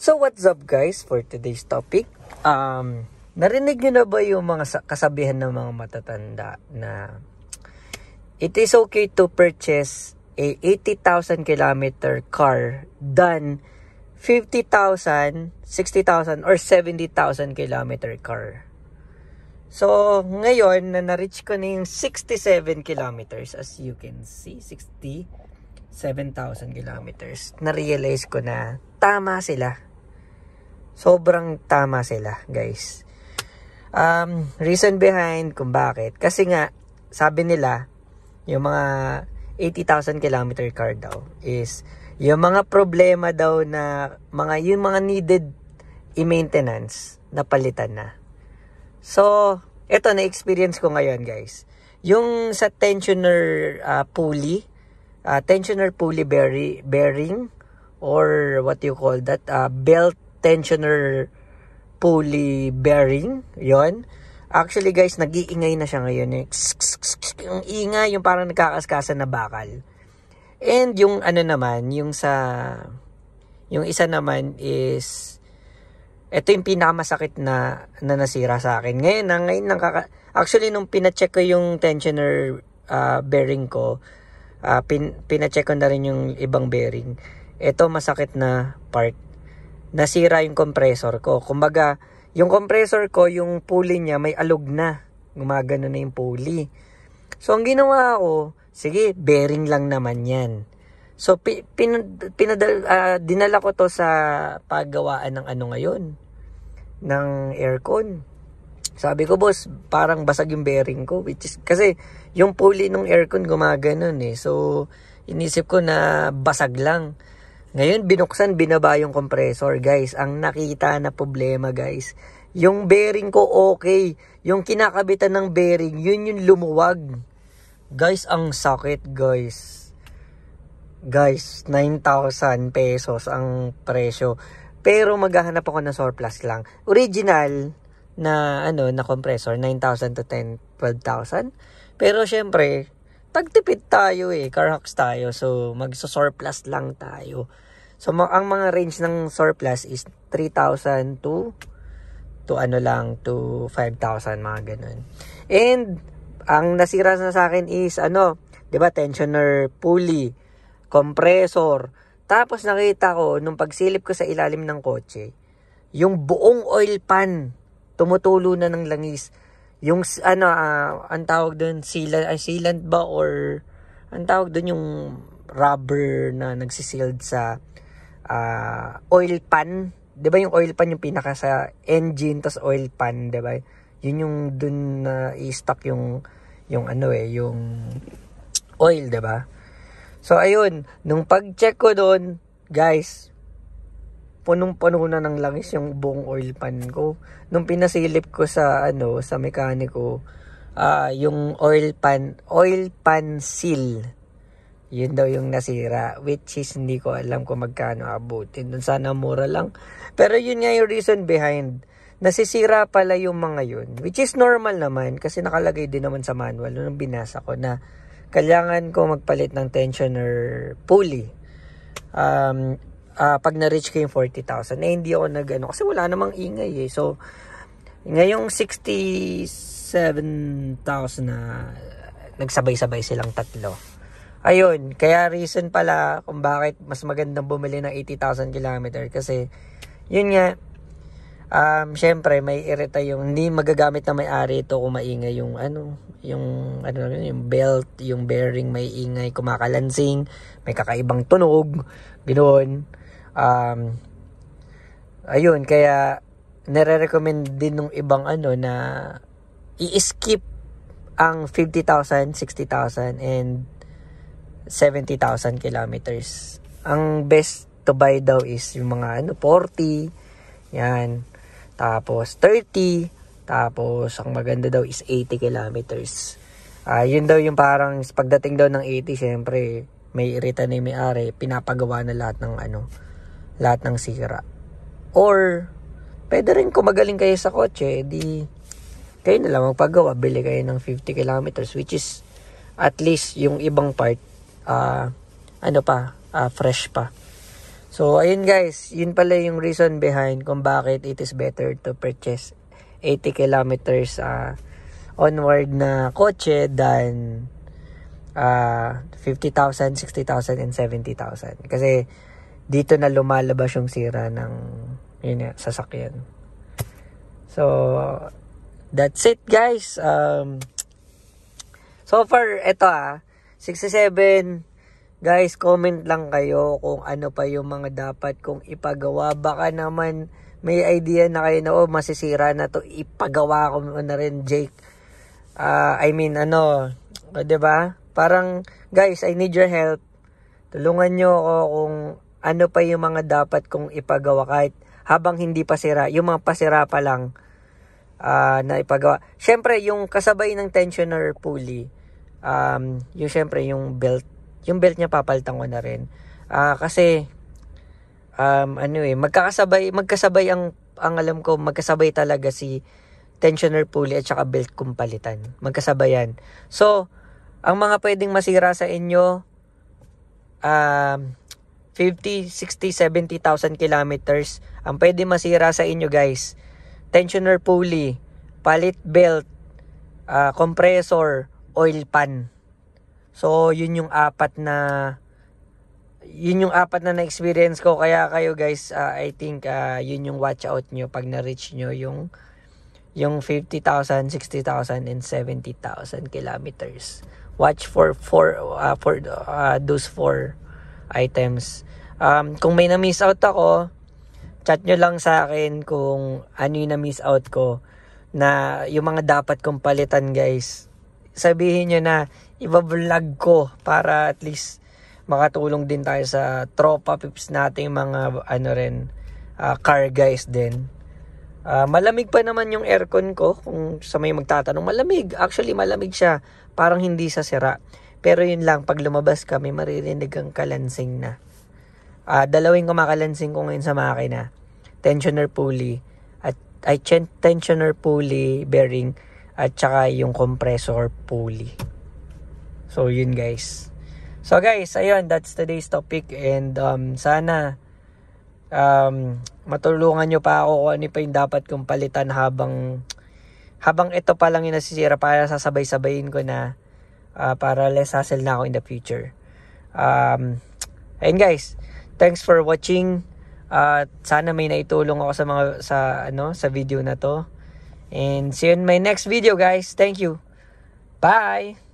So what's up guys for today's topic? Narinig nyo na ba yung mga kasabihan ng mga matatanda na it is okay to purchase a 80,000 kilometer car than 50,000, 60,000 or 70,000 kilometer car. So ngayon na na-reach ko na yung 67 kilometers, as you can see, 67,000 kilometers. Na-realize ko na tama sila. Sobrang tama sila, guys. Reason behind kung bakit. Kasi nga, sabi nila, yung mga 80,000 kilometer car daw is yung mga problema daw na yung mga needed i-maintenance na palitan na. So, eto na-experience ko ngayon, guys. Yung sa tensioner pulley, tensioner pulley bearing, or what you call that, belt tensioner pulley bearing, yon. Actually guys, nag-iingay na siya ngayon. Yung ingay, yung parang nagkakaskasan na bakal. And yung ano naman, yung isa naman is, ito yung pinakamasakit na nasira sa akin. Actually, nung pina-check ko yung tensioner bearing ko, pina-check ko na rin yung ibang bearing. Ito masakit na part. Nasira yung compressor ko. Kumbaga, yung compressor ko, yung pulley niya may alog na. Gumagano na yung pulley. So, ang ginawa ko, sige, bearing lang naman yan. So, dinala ko to sa paggawaan ng ano ngayon, ng aircon. Sabi ko, boss, parang basag yung bearing ko. Kasi, yung pulley ng aircon gumaganon eh. So, inisip ko na basag lang. Ngayon, binaba yung compressor, guys. Ang nakita na problema, guys. Yung bearing ko, okay. Yung kinakabitan ng bearing, yun yung lumuwag. Guys, ang sakit, guys. Guys, 9,000 pesos ang presyo. Pero maghahanap ako ng surplus lang. Original na, na compressor, 9,000 to 12,000. Pero, syempre, tagtipid tayo car hacks tayo, so magso-surplus lang tayo. So ang mga range ng surplus is 3,000 to 5,000, mga ganun. And ang nasira na sa akin is 'di ba, tensioner pulley, compressor. Tapos nakita ko nung pagsilip ko sa ilalim ng kotse, yung buong oil pan tumutulo na ng langis. Yung ang tawag doon, sealant ba, or ang tawag doon yung rubber na nagsisealed sa oil pan. 'Di ba yung oil pan yung pinaka sa engine, tas oil pan, 'di ba? Yun yung doon na i-stock yung yung oil, 'di ba? So ayun, nung pag-check ko doon, guys, punong-puno na ng langis yung buong oil pan ko. Nung pinasilip ko sa sa mekaniko, yung oil pan seal, yun daw yung nasira, which is hindi ko alam kung magkano abutin. Dun sana mura lang. Pero yun nga yung reason behind. Nasisira pala yung mga yun, which is normal naman kasi nakalagay din naman sa manual nung binasa ko na kailangan ko magpalit ng tensioner pulley. Pag na-reach ko yung 40,000, hindi ako kasi wala namang ingay So, ngayong 67,000 na nagsabay-sabay silang tatlo. Ayun, kaya reason pala kung bakit mas magandang bumili ng 80,000 kilometer kasi, yun nga, syempre may irita yung hindi magagamit na may-ari ito kung maingay yung belt, yung bearing may ingay, kumakalansing, may kakaibang tunog, ganoon. Ayun, kaya nare-recommend din ng ibang na i-skip ang 50,000, 60,000 and 70,000 kilometers. Ang best to buy daw is yung mga 40, yan, tapos 30, tapos ang maganda daw is 80 kilometers. Yun daw yung parang pagdating daw ng 80, syempre may irita na yung may-ari, pinapagawa na lahat ng sira. Or pwede rin kung magaling kayo sa kotse, di kayo na lang magpagawa, bili kayo ng 50 kilometers, which is at least yung ibang part fresh pa. So, ayun guys, yun pala yung reason behind kung bakit it is better to purchase 80 kilometers onward na kotse than 50,000, 60,000, and 70,000. Kasi dito na lumalabas yung sira ng sasakyan. So, that's it guys. So far, eto 67. Guys, comment lang kayo kung ano pa yung mga dapat kong ipagawa. Baka naman may idea na kayo na, masisira na to. Ipagawa ko na rin, Jake. Diba? Parang, guys, I need your help. Tulungan nyo ako kung ano pa yung mga dapat kong ipagawa kahit habang hindi pa sira. Yung mga pasira pa lang na ipagawa. Syempre, yung kasabay ng tensioner pulley, yung syempre, yung belt niya papalitan ko na rin. Kasi magkasabay ang alam ko, magkasabay talaga si tensioner pulley at saka belt kong palitan. Magkasabay yan. So, ang mga pwedeng masira sa inyo 50, 60, 70,000 kilometers. Ang pwede masira sa inyo guys, tensioner pulley, palit belt, compressor, oil pan. So, yun yung apat na na-experience ko. Kaya kayo guys, I think yun yung watch out nyo pag na-reach nyo yung 50,000, 60,000, and 70,000 kilometers. Watch for those 4 items. Kung may na-miss out ako, chat nyo lang sa akin kung ano yung na-miss out ko na yung mga dapat kong palitan guys. Sabihin nyo na i-vlog ko para at least makatulong din tayo sa tropa pips nating mga car guys din. Malamig pa naman yung aircon ko, kung sa may magtatanong. Malamig, actually malamig siya, parang hindi sa sira. Pero yun lang, pag lumabas ka, may maririnig ang kalansing na. Dalawing kumakalansing ko ngayon sa makina. Tensioner pulley tensioner pulley bearing at saka yung compressor pulley. So yun guys. So guys, ayun, that's today's topic, and sana matulungan nyo pa ako kung ano pa yung dapat kong palitan habang ito pa lang yung nasisira, para sasabay-sabayin ko na para less hassle na ako in the future. Ayun guys, thanks for watching. Sana may naitulong ako sa video na to. And see you in my next video guys. Thank you. Bye!